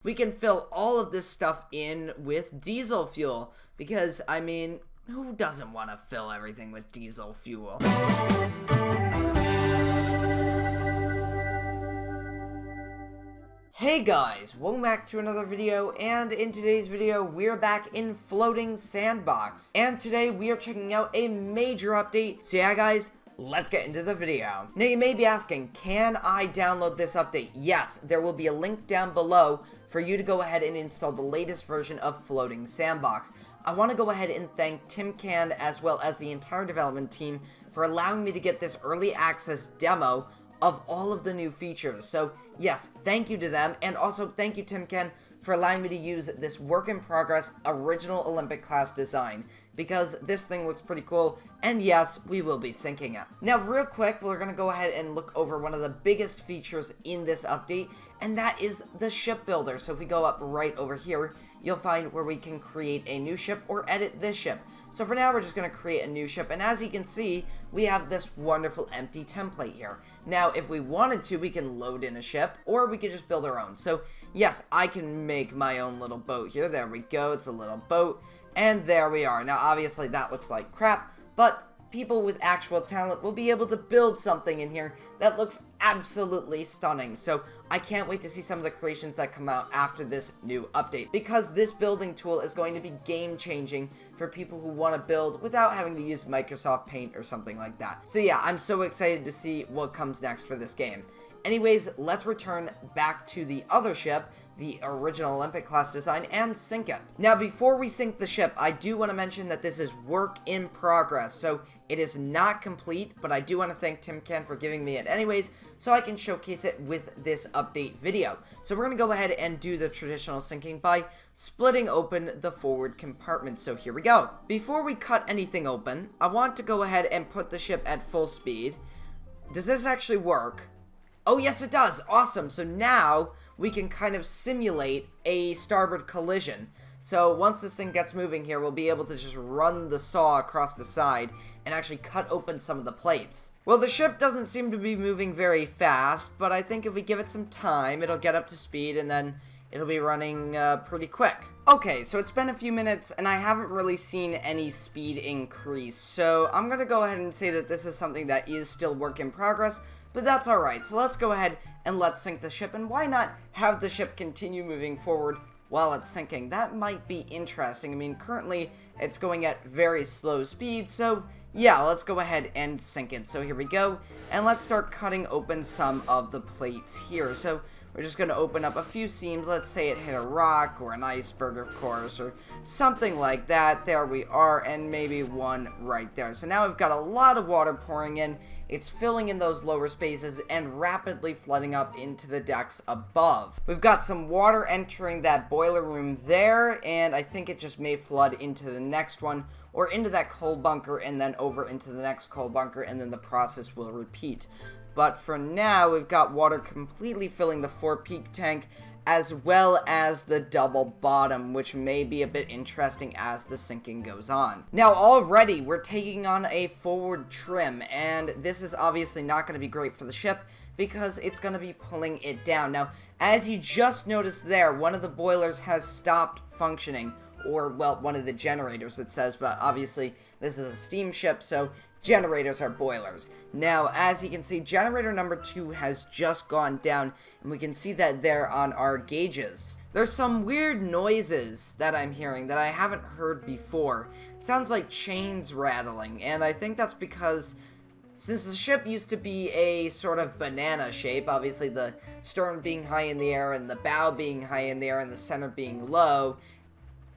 We can fill all of this stuff in with diesel fuel because, I mean, who doesn't want to fill everything with diesel fuel? Hey guys, welcome back to another video, and in today's video, we're back in Floating Sandbox. And today, we are checking out a major update. So yeah guys, let's get into the video. Now you may be asking, can I download this update? Yes, there will be a link down below for you to go ahead and install the latest version of Floating Sandbox. I want to go ahead and thank Timcan as well as the entire development team for allowing me to get this early access demo of all of the new features. So yes, thank you to them, and also thank you Timcan for allowing me to use this work in progress original Olympic class design, because this thing looks pretty cool, and yes, we will be syncing it. Now real quick, we're going to go ahead and look over one of the biggest features in this update, and that is the ship builder. So if we go up right over here, you'll find where we can create a new ship or edit this ship. So for now, we're just going to create a new ship, and as you can see, we have this wonderful empty template here. Now, if we wanted to, we can load in a ship, or we could just build our own. So yes, I can make my own little boat here. There we go, it's a little boat, and there we are. Now, obviously, that looks like crap, but people with actual talent will be able to build something in here that looks absolutely stunning. So I can't wait to see some of the creations that come out after this new update, because this building tool is going to be game-changing for people who want to build without having to use Microsoft Paint or something like that. So yeah, I'm so excited to see what comes next for this game. Anyways, let's return back to the other ship, the original Olympic class design, and sync it. Now, before we sync the ship, I do want to mention that this is work in progress, so it is not complete, but I do want to thank Timcan for giving me it anyways, so I can showcase it with this update video. So we're going to go ahead and do the traditional syncing by splitting open the forward compartment. So here we go. Before we cut anything open, I want to go ahead and put the ship at full speed. Does this actually work? Oh yes, it does. Awesome. So now we can kind of simulate a starboard collision. So once this thing gets moving here, we'll be able to just run the saw across the side and actually cut open some of the plates. Well, the ship doesn't seem to be moving very fast, but I think if we give it some time, it'll get up to speed and then it'll be running pretty quick. Okay, so it's been a few minutes and I haven't really seen any speed increase. So I'm going to go ahead and say that this is something that is still work in progress, but that's alright. So let's go ahead and let's sync the ship, and why not have the ship continue moving forward while it's sinking? That might be interesting. I mean, currently it's going at very slow speed, so yeah, let's go ahead and sync it. So here we go, and let's start cutting open some of the plates here. So we're just going to open up a few seams. Let's say it hit a rock or an iceberg, of course, or something like that. There we are, and maybe one right there. So now we've got a lot of water pouring in. It's filling in those lower spaces and rapidly flooding up into the decks above. We've got some water entering that boiler room there, and I think it just may flood into the next one, or into that coal bunker, and then over into the next coal bunker, and then the process will repeat. But for now, we've got water completely filling the forepeak tank, as well as the double bottom, which may be a bit interesting as the sinking goes on. Now, already, we're taking on a forward trim, and this is obviously not going to be great for the ship, because it's going to be pulling it down. Now, as you just noticed there, one of the boilers has stopped functioning, or, well, one of the generators, it says, but obviously, this is a steamship, so generators are boilers. Now, as you can see, generator number 2 has just gone down, and we can see that there on our gauges. There's some weird noises that I'm hearing that I haven't heard before. It sounds like chains rattling, and I think that's because since the ship used to be a sort of banana shape, obviously the stern being high in the air and the bow being high in the air and the center being low,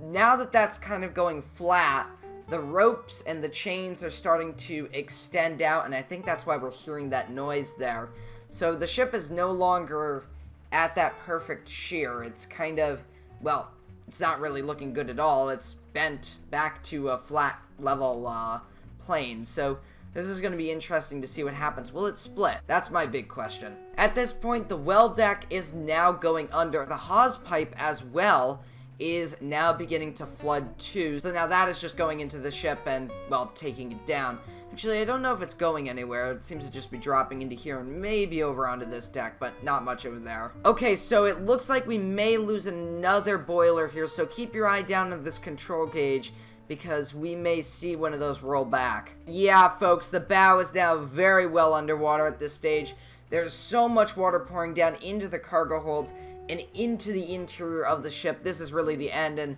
now that that's kind of going flat, the ropes and the chains are starting to extend out, and I think that's why we're hearing that noise there. So the ship is no longer at that perfect shear. It's kind of, well, it's not really looking good at all. It's bent back to a flat level plane. So this is going to be interesting to see what happens. Will it split? That's my big question. At this point, the well deck is now going under. The hawse pipe as well is now beginning to flood too. So now that is just going into the ship and, well, taking it down. Actually, I don't know if it's going anywhere. It seems to just be dropping into here and maybe over onto this deck, but not much over there. Okay, so it looks like we may lose another boiler here, so keep your eye down on this control gauge, because we may see one of those roll back. Yeah, folks, the bow is now very well underwater at this stage. There's so much water pouring down into the cargo holds and into the interior of the ship. This is really the end, and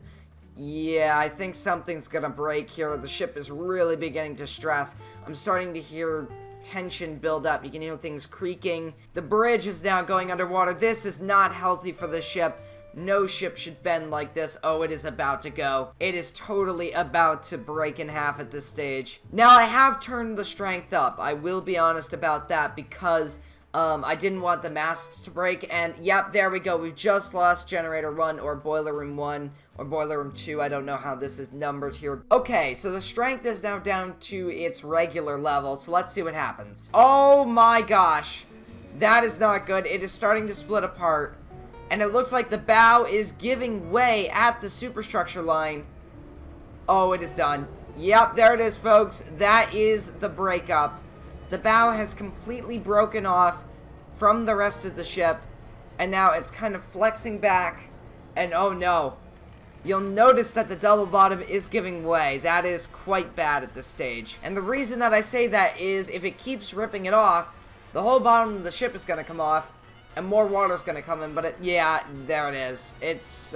yeah, I think something's gonna break here. The ship is really beginning to stress. I'm starting to hear tension build up. You can hear things creaking. The bridge is now going underwater. This is not healthy for the ship. No ship should bend like this. Oh, it is about to go. It is totally about to break in half at this stage. Now, I have turned the strength up. I will be honest about that, because I didn't want the masts to break, and yep, there we go. We've just lost generator 1, or boiler room 1, or boiler room 2. I don't know how this is numbered here. Okay, so the strength is now down to its regular level, so let's see what happens. Oh my gosh. That is not good. It is starting to split apart, and it looks like the bow is giving way at the superstructure line. Oh, it is done. Yep, there it is, folks. That is the breakup. The bow has completely broken off from the rest of the ship, and now it's kind of flexing back, and oh no. You'll notice that the double bottom is giving way. That is quite bad at this stage. And the reason that I say that is if it keeps ripping it off, the whole bottom of the ship is going to come off, and more water is going to come in, but yeah, there it is. It's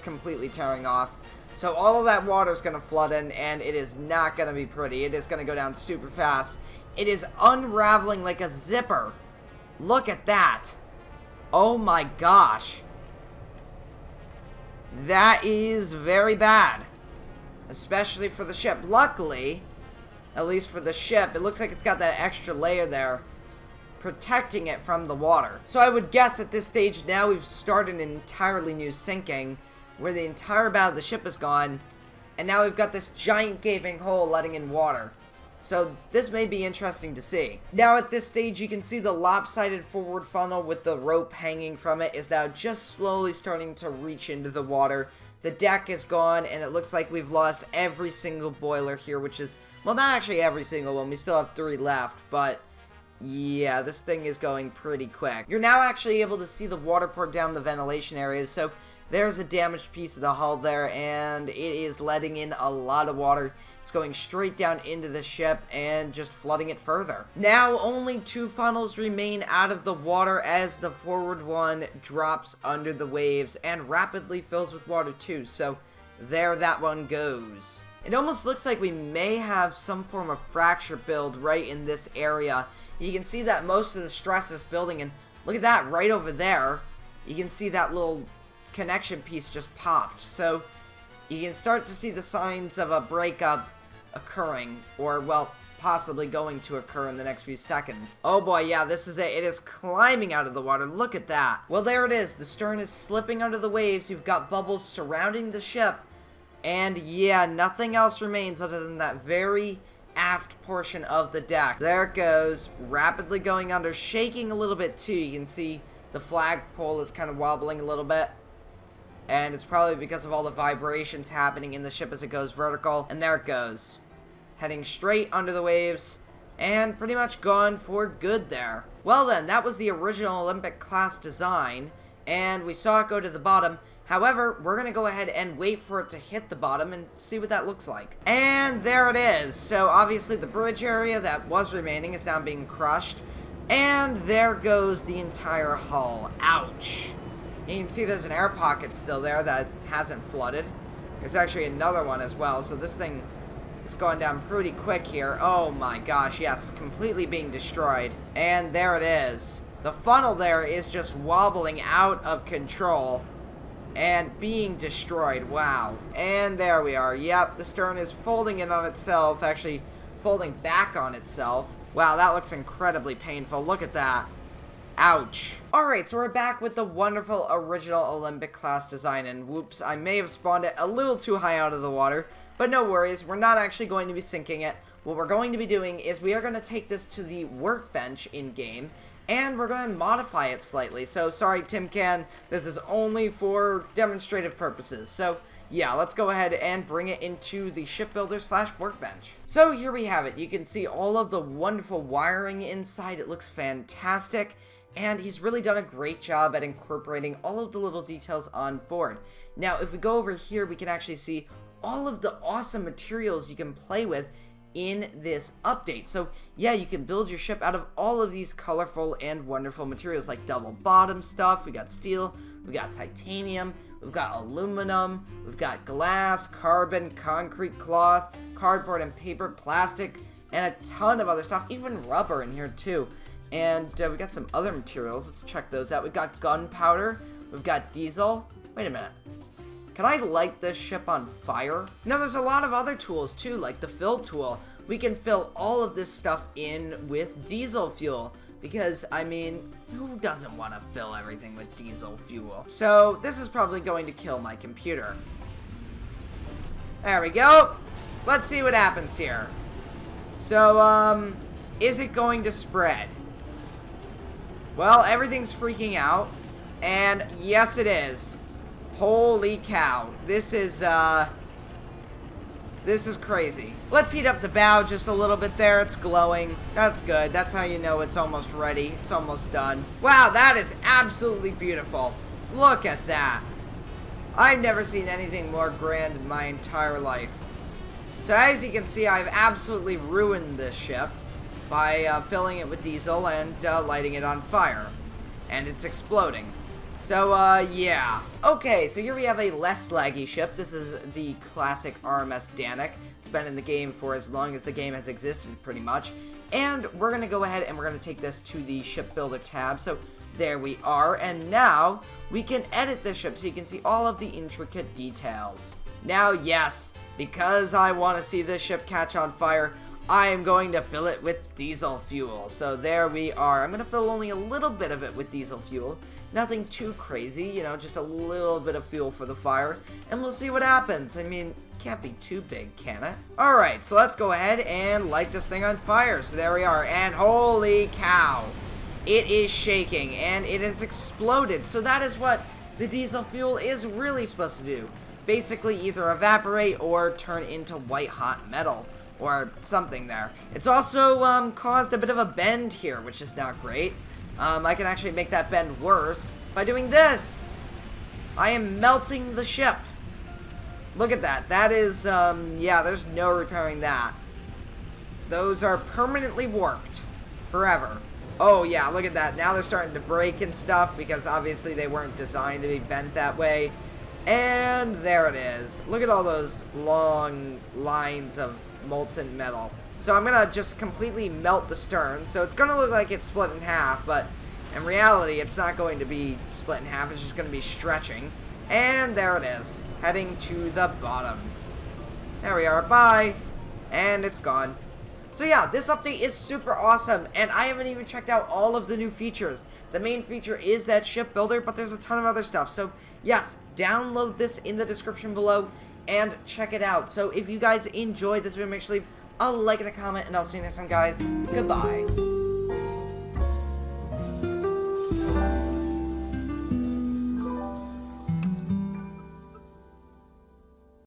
completely tearing off. So all of that water is going to flood in, and it is not going to be pretty. It is going to go down super fast. It is unraveling like a zipper. Look at that. Oh my gosh. That is very bad. Especially for the ship. Luckily, at least for the ship, it looks like it's got that extra layer there protecting it from the water. So I would guess at this stage now we've started an entirely new sinking, where the entire bow of the ship is gone, and now we've got this giant gaping hole letting in water. So this may be interesting to see. Now at this stage you can see the lopsided forward funnel with the rope hanging from it is now just slowly starting to reach into the water. The deck is gone, and it looks like we've lost every single boiler here, which is, well, not actually every single one. We still have 3 left, but yeah, this thing is going pretty quick. You're now actually able to see the water pour down the ventilation areas, so there's a damaged piece of the hull there, and it is letting in a lot of water. It's going straight down into the ship and just flooding it further. Now only 2 funnels remain out of the water as the forward one drops under the waves and rapidly fills with water too, so there that one goes. It almost looks like we may have some form of fracture build right in this area. You can see that most of the stress is building, and look at that right over there. You can see that little connection piece just popped, so you can start to see the signs of a breakup occurring, or well, possibly going to occur in the next few seconds. Oh boy, yeah, this is it. It is climbing out of the water. Look at that. Well, there it is. The stern is slipping under the waves. You've got bubbles surrounding the ship, and yeah, nothing else remains other than that very aft portion of the deck. There it goes, rapidly going under, shaking a little bit too. You can see the flagpole is kind of wobbling a little bit, and it's probably because of all the vibrations happening in the ship as it goes vertical. And there it goes, heading straight under the waves, and pretty much gone for good there. Well then, that was the original Olympic class design, and we saw it go to the bottom. However, we're going to go ahead and wait for it to hit the bottom and see what that looks like. And there it is. So obviously the bridge area that was remaining is now being crushed, and there goes the entire hull. Ouch. You can see there's an air pocket still there that hasn't flooded. There's actually another one as well, so this thing is going down pretty quick here. Oh my gosh, yes, completely being destroyed. And there it is. The funnel there is just wobbling out of control and being destroyed. Wow. And there we are. Yep, the stern is folding in on itself, actually folding back on itself. Wow, that looks incredibly painful. Look at that. Ouch. Alright, so we're back with the wonderful original Olympic class design, and whoops, I may have spawned it a little too high out of the water, but no worries, we're not actually going to be sinking it. What we're going to be doing is we are going to take this to the workbench in-game, and we're going to modify it slightly. So sorry, Tin Can, this is only for demonstrative purposes. So yeah, let's go ahead and bring it into the shipbuilder / workbench. So here we have it. You can see all of the wonderful wiring inside. It looks fantastic, and he's really done a great job at incorporating all of the little details on board. Now, if we go over here, we can actually see all of the awesome materials you can play with in this update. So yeah, you can build your ship out of all of these colorful and wonderful materials, like double bottom stuff. We got steel, we got titanium, we've got aluminum, we've got glass, carbon, concrete, cloth, cardboard and paper, plastic, and a ton of other stuff, even rubber in here too. And we got some other materials. Let's check those out. We've got gunpowder, we've got diesel. Wait a minute. Can I light this ship on fire? Now, there's a lot of other tools too, like the fill tool. We can fill all of this stuff in with diesel fuel, because, I mean, who doesn't want to fill everything with diesel fuel? So, this is probably going to kill my computer. There we go. Let's see what happens here. So, is it going to spread? Well, everything's freaking out, and yes, it is. Holy cow. This is crazy. Let's heat up the bow just a little bit there. It's glowing. That's good. That's how you know it's almost ready. It's almost done. Wow, that is absolutely beautiful. Look at that. I've never seen anything more grand in my entire life. So as you can see, I've absolutely ruined this ship by filling it with diesel and lighting it on fire. And it's exploding. So, yeah. Okay, so here we have a less laggy ship. This is the classic RMS Danik. It's been in the game for as long as the game has existed, pretty much. And we're going to go ahead and we're going to take this to the shipbuilder tab. So, there we are. And now, we can edit this ship so you can see all of the intricate details. Now, yes, because I want to see this ship catch on fire, I am going to fill it with diesel fuel. So, there we are. I'm going to fill only a little bit of it with diesel fuel. Nothing too crazy, you know, just a little bit of fuel for the fire, and we'll see what happens. I mean, can't be too big, can it? Alright, so let's go ahead and light this thing on fire. So there we are, and holy cow, it is shaking, and it has exploded. So that is what the diesel fuel is really supposed to do. Basically either evaporate or turn into white hot metal, or something there. It's also caused a bit of a bend here, which is not great. I can actually make that bend worse by doing this. I am melting the ship. Look at that. That is, yeah, there's no repairing that. Those are permanently warped. Forever. Oh, yeah, look at that. Now they're starting to break and stuff because obviously they weren't designed to be bent that way. And there it is. Look at all those long lines of molten metal. So I'm going to just completely melt the stern. So it's going to look like it's split in half, but in reality, it's not going to be split in half. It's just going to be stretching. And there it is, heading to the bottom. There we are. Bye. And it's gone. So yeah, this update is super awesome, and I haven't even checked out all of the new features. The main feature is that shipbuilder, but there's a ton of other stuff. So yes, download this in the description below and check it out. So if you guys enjoyed this video, make sure to leave a like and a comment, and I'll see you next time, guys. Goodbye.